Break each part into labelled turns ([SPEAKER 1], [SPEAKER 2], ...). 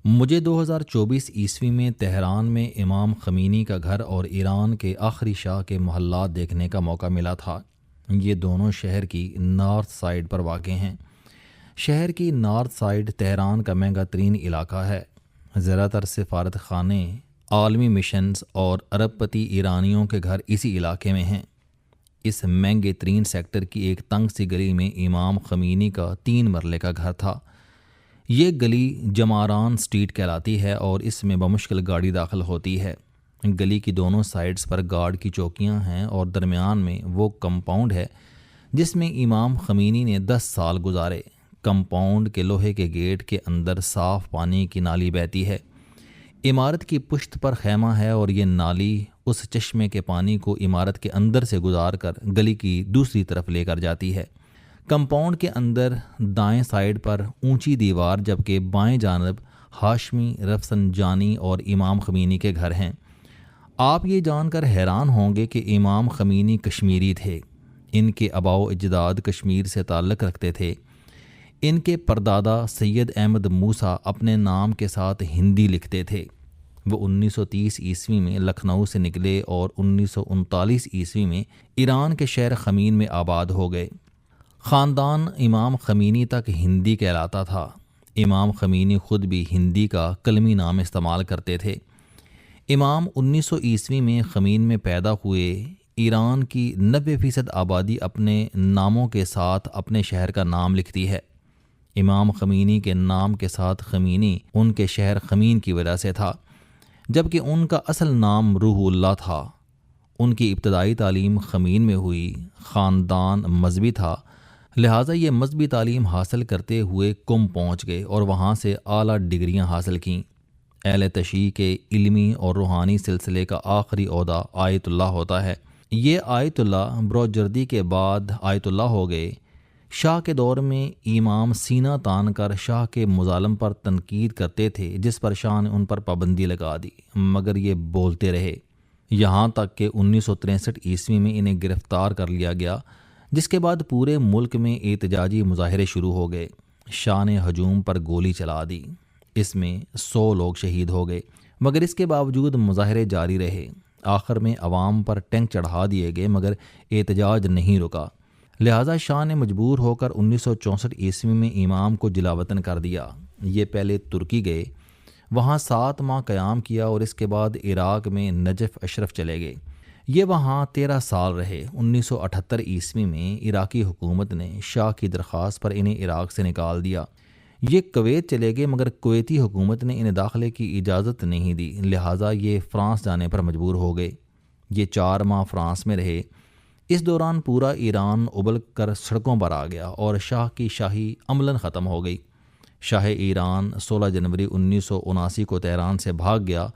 [SPEAKER 1] مجھے 2024 میں تہران میں امام خمینی کا گھر اور ایران کے آخری شاہ کے محلات دیکھنے کا موقع ملا تھا۔ یہ دونوں شہر کی نارتھ سائیڈ پر واقع ہیں۔ شہر کی نارتھ سائیڈ تہران کا مہنگا ترین علاقہ ہے۔ زیادہ تر سفارت خانے، عالمی مشنز اور ارب پتی ایرانیوں کے گھر اسی علاقے میں ہیں۔ اس مہنگے ترین سیکٹر کی ایک تنگ سی گلی میں امام خمینی کا 3 مرلے کا گھر تھا۔ یہ گلی جماران سٹریٹ کہلاتی ہے اور اس میں بمشکل گاڑی داخل ہوتی ہے۔ گلی کی دونوں سائیڈز پر گارڈ کی چوکیاں ہیں اور درمیان میں وہ کمپاؤنڈ ہے جس میں امام خمینی نے 10 سال گزارے۔ کمپاؤنڈ کے لوہے کے گیٹ کے اندر صاف پانی کی نالی بہتی ہے۔ عمارت کی پشت پر خیمہ ہے اور یہ نالی اس چشمے کے پانی کو عمارت کے اندر سے گزار کر گلی کی دوسری طرف لے کر جاتی ہے۔ کمپاؤنڈ کے اندر دائیں سائیڈ پر اونچی دیوار جبکہ بائیں جانب ہاشمی، رفسنجانی اور امام خمینی کے گھر ہیں۔ آپ یہ جان کر حیران ہوں گے کہ امام خمینی کشمیری تھے۔ ان کے آباء و اجداد کشمیر سے تعلق رکھتے تھے۔ ان کے پردادا سید احمد موسیٰ اپنے نام کے ساتھ ہندی لکھتے تھے۔ وہ 1930 میں لکھنؤ سے نکلے اور 1939 میں ایران کے شہر خمین میں آباد ہو گئے۔ خاندان امام خمینی تک ہندی کہلاتا تھا۔ امام خمینی خود بھی ہندی کا کلمی نام استعمال کرتے تھے۔ امام 1900 میں خمین میں پیدا ہوئے۔ ایران کی 90% آبادی اپنے ناموں کے ساتھ اپنے شہر کا نام لکھتی ہے۔ امام خمینی کے نام کے ساتھ خمینی ان کے شہر خمین کی وجہ سے تھا، جبکہ ان کا اصل نام روح اللہ تھا۔ ان کی ابتدائی تعلیم خمین میں ہوئی۔ خاندان مذہبی تھا، لہٰذا یہ مذہبی تعلیم حاصل کرتے ہوئے قم پہنچ گئے اور وہاں سے اعلیٰ ڈگریاں حاصل کیں۔ اہل تشیع کے علمی اور روحانی سلسلے کا آخری عہدہ آیت اللہ ہوتا ہے۔ یہ آیت اللہ بروجردی کے بعد آیت اللہ ہو گئے۔ شاہ کے دور میں امام سینہ تان کر شاہ کے مظالم پر تنقید کرتے تھے، جس پر شاہ نے ان پر پابندی لگا دی، مگر یہ بولتے رہے، یہاں تک کہ 1963 میں انہیں گرفتار کر لیا گیا، جس کے بعد پورے ملک میں احتجاجی مظاہرے شروع ہو گئے۔ شاہ نے ہجوم پر گولی چلا دی، اس میں 100 لوگ شہید ہو گئے، مگر اس کے باوجود مظاہرے جاری رہے۔ آخر میں عوام پر ٹینک چڑھا دیے گئے مگر احتجاج نہیں رکا، لہٰذا شاہ نے مجبور ہو کر 1964 میں امام کو جلاوطن کر دیا۔ یہ پہلے ترکی گئے، وہاں 7 ماہ قیام کیا اور اس کے بعد عراق میں نجف اشرف چلے گئے۔ یہ وہاں 13 سال رہے۔ 1978 میں عراقی حکومت نے شاہ کی درخواست پر انہیں عراق سے نکال دیا۔ یہ کویت چلے گئے مگر کویتی حکومت نے انہیں داخلے کی اجازت نہیں دی، لہٰذا یہ فرانس جانے پر مجبور ہو گئے۔ یہ 4 ماہ فرانس میں رہے۔ اس دوران پورا ایران ابل کر سڑکوں پر آ گیا اور شاہ کی شاہی عملاً ختم ہو گئی۔ شاہ ایران 16 جنوری 1979 کو تہران سے بھاگ گیا،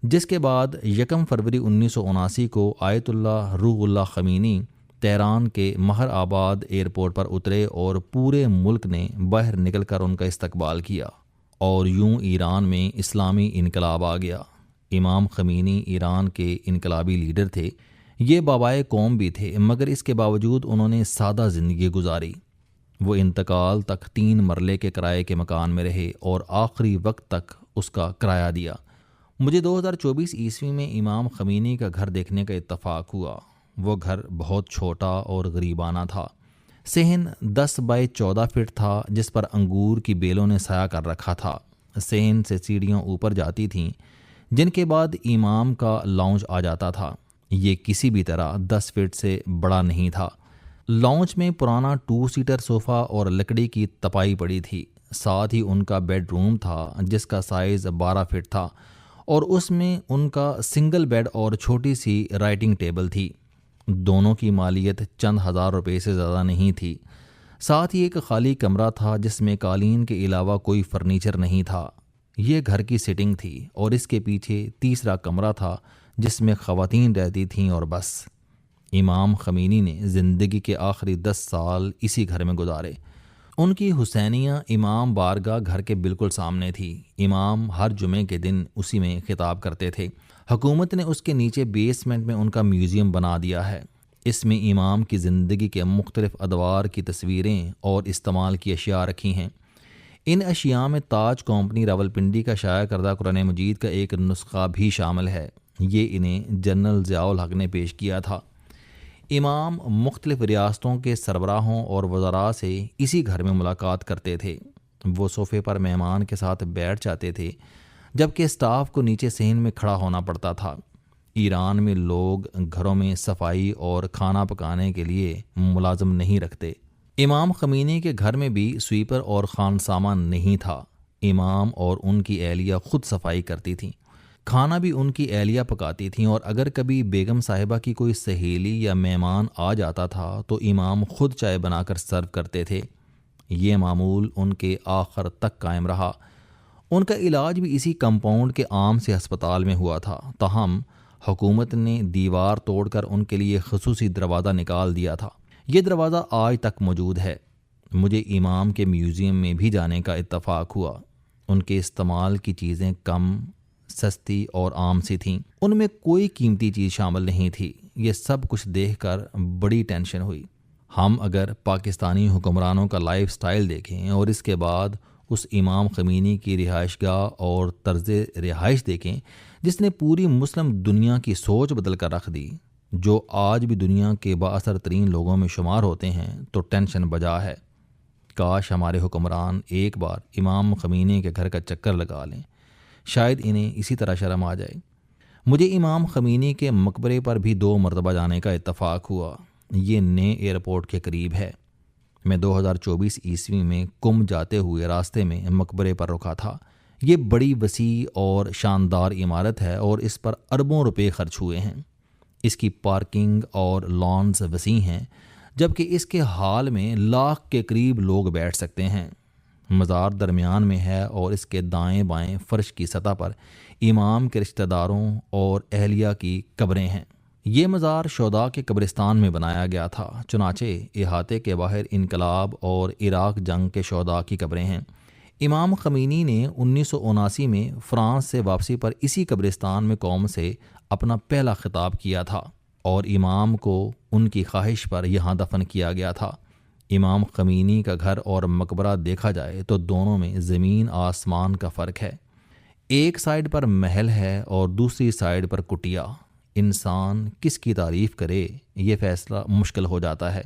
[SPEAKER 1] جس کے بعد 1 فروری 1979 کو آیت اللہ روح اللہ خمینی تہران کے مہر آباد ایئرپورٹ پر اترے اور پورے ملک نے باہر نکل کر ان کا استقبال کیا، اور یوں ایران میں اسلامی انقلاب آ گیا۔ امام خمینی ایران کے انقلابی لیڈر تھے، یہ بابائے قوم بھی تھے، مگر اس کے باوجود انہوں نے سادہ زندگی گزاری۔ وہ انتقال تک 3 مرلے کے کرائے کے مکان میں رہے اور آخری وقت تک اس کا کرایہ دیا۔ مجھے 2024 میں امام خمینی کا گھر دیکھنے کا اتفاق ہوا۔ وہ گھر بہت چھوٹا اور غریبانہ تھا۔ صحن 10 بائی 14 فٹ تھا، جس پر انگور کی بیلوں نے سایہ کر رکھا تھا۔ صحن سے سیڑھیاں اوپر جاتی تھیں، جن کے بعد امام کا لاؤنج آ جاتا تھا۔ یہ کسی بھی طرح 10 فٹ سے بڑا نہیں تھا۔ لاؤنج میں پرانا 2 سیٹر صوفہ اور لکڑی کی تپائی پڑی تھی۔ ساتھ ہی ان کا بیڈ روم تھا، جس کا سائز 12 فٹ تھا، اور اس میں ان کا سنگل بیڈ اور چھوٹی سی رائٹنگ ٹیبل تھی۔ دونوں کی مالیت چند ہزار روپے سے زیادہ نہیں تھی۔ ساتھ ہی ایک خالی کمرہ تھا جس میں قالین کے علاوہ کوئی فرنیچر نہیں تھا۔ یہ گھر کی سٹنگ تھی، اور اس کے پیچھے تیسرا کمرہ تھا جس میں خواتین رہتی تھیں، اور بس۔ امام خمینی نے زندگی کے آخری 10 سال اسی گھر میں گزارے۔ ان کی حسینیہ امام بارگاہ گھر کے بالکل سامنے تھی۔ امام ہر جمعے کے دن اسی میں خطاب کرتے تھے۔ حکومت نے اس کے نیچے بیسمنٹ میں ان کا میوزیم بنا دیا ہے۔ اس میں امام کی زندگی کے مختلف ادوار کی تصویریں اور استعمال کی اشیاء رکھی ہیں۔ ان اشیاء میں تاج کمپنی راولپنڈی کا شائع کردہ قرآن مجید کا ایک نسخہ بھی شامل ہے۔ یہ انہیں جنرل ضیاء الحق نے پیش کیا تھا۔ امام مختلف ریاستوں کے سربراہوں اور وزراء سے اسی گھر میں ملاقات کرتے تھے۔ وہ صوفے پر مہمان کے ساتھ بیٹھ جاتے تھے، جبکہ اسٹاف کو نیچے صحن میں کھڑا ہونا پڑتا تھا۔ ایران میں لوگ گھروں میں صفائی اور کھانا پکانے کے لیے ملازم نہیں رکھتے۔ امام خمینی کے گھر میں بھی سویپر اور خان سامان نہیں تھا۔ امام اور ان کی اہلیہ خود صفائی کرتی تھیں، کھانا بھی ان کی اہلیہ پکاتی تھیں، اور اگر کبھی بیگم صاحبہ کی کوئی سہیلی یا مہمان آ جاتا تھا تو امام خود چائے بنا کر سرو کرتے تھے۔ یہ معمول ان کے آخر تک قائم رہا۔ ان کا علاج بھی اسی کمپاؤنڈ کے عام سے ہسپتال میں ہوا تھا، تاہم حکومت نے دیوار توڑ کر ان کے لیے خصوصی دروازہ نکال دیا تھا۔ یہ دروازہ آج تک موجود ہے۔ مجھے امام کے میوزیم میں بھی جانے کا اتفاق ہوا۔ ان کے استعمال کی چیزیں کم، سستی اور عام سی تھیں۔ ان میں کوئی قیمتی چیز شامل نہیں تھی۔ یہ سب کچھ دیکھ کر بڑی ٹینشن ہوئی۔ ہم اگر پاکستانی حکمرانوں کا لائف سٹائل دیکھیں اور اس کے بعد اس امام خمینی کی رہائش گاہ اور طرز رہائش دیکھیں جس نے پوری مسلم دنیا کی سوچ بدل کر رکھ دی، جو آج بھی دنیا کے بااثر ترین لوگوں میں شمار ہوتے ہیں، تو ٹینشن بجا ہے۔ کاش ہمارے حکمران ایک بار امام خمینی کے گھر کا چکر لگا لیں، شاید انہیں اسی طرح شرم آ جائے۔ مجھے امام خمینی کے مقبرے پر بھی 2 مرتبہ جانے کا اتفاق ہوا۔ یہ نئے ایئرپورٹ کے قریب ہے۔ میں 2024 عیسوی میں کم جاتے ہوئے راستے میں مقبرے پر رکا تھا۔ یہ بڑی وسیع اور شاندار عمارت ہے اور اس پر اربوں روپے خرچ ہوئے ہیں۔ اس کی پارکنگ اور لانز وسیع ہیں، جبکہ اس کے ہال میں 1,00,000 کے قریب لوگ بیٹھ سکتے ہیں۔ مزار درمیان میں ہے اور اس کے دائیں بائیں فرش کی سطح پر امام کے رشتہ داروں اور اہلیہ کی قبریں ہیں۔ یہ مزار شہداء کے قبرستان میں بنایا گیا تھا، چنانچہ احاطے کے باہر انقلاب اور عراق جنگ کے شہداء کی قبریں ہیں۔ امام خمینی نے 1979 میں فرانس سے واپسی پر اسی قبرستان میں قوم سے اپنا پہلا خطاب کیا تھا، اور امام کو ان کی خواہش پر یہاں دفن کیا گیا تھا۔ امام خمینی کا گھر اور مقبرہ دیکھا جائے تو دونوں میں زمین آسمان کا فرق ہے۔ ایک سائیڈ پر محل ہے اور دوسری سائیڈ پر کٹیا۔ انسان کس کی تعریف کرے، یہ فیصلہ مشکل ہو جاتا ہے۔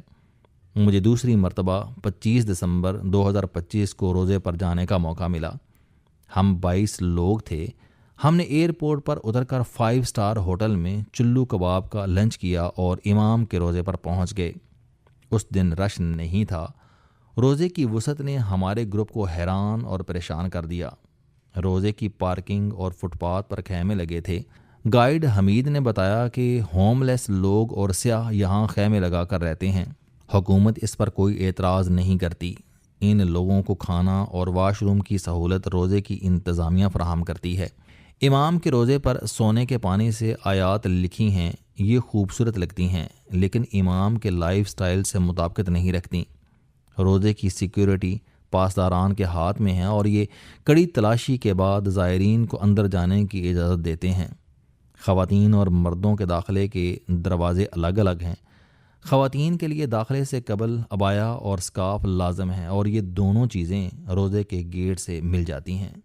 [SPEAKER 1] مجھے دوسری مرتبہ 25 دسمبر 2025 کو روزے پر جانے کا موقع ملا۔ ہم 22 لوگ تھے۔ ہم نے ایئرپورٹ پر اتر کر 5 سٹار ہوٹل میں چلو کباب کا لنچ کیا اور امام کے روزے پر پہنچ گئے۔ اس دن رش نہیں تھا۔ روزے کی وسعت نے ہمارے گروپ کو حیران اور پریشان کر دیا۔ روزے کی پارکنگ اور فٹ پاتھ پر خیمے لگے تھے۔ گائیڈ حمید نے بتایا کہ ہوم لیس لوگ اور سیاح یہاں خیمے لگا کر رہتے ہیں۔ حکومت اس پر کوئی اعتراض نہیں کرتی۔ ان لوگوں کو کھانا اور واش روم کی سہولت روزے کی انتظامیہ فراہم کرتی ہے۔ امام کے روزے پر سونے کے پانی سے آیات لکھی ہیں، یہ خوبصورت لگتی ہیں، لیکن امام کے لائف سٹائل سے مطابقت نہیں رکھتی۔ روزے کی سیکیورٹی پاسداران کے ہاتھ میں ہے اور یہ کڑی تلاشی کے بعد زائرین کو اندر جانے کی اجازت دیتے ہیں۔ خواتین اور مردوں کے داخلے کے دروازے الگ الگ ہیں۔ خواتین کے لیے داخلے سے قبل عبایا اور سکارف لازم ہے، اور یہ دونوں چیزیں روزے کے گیٹ سے مل جاتی ہیں۔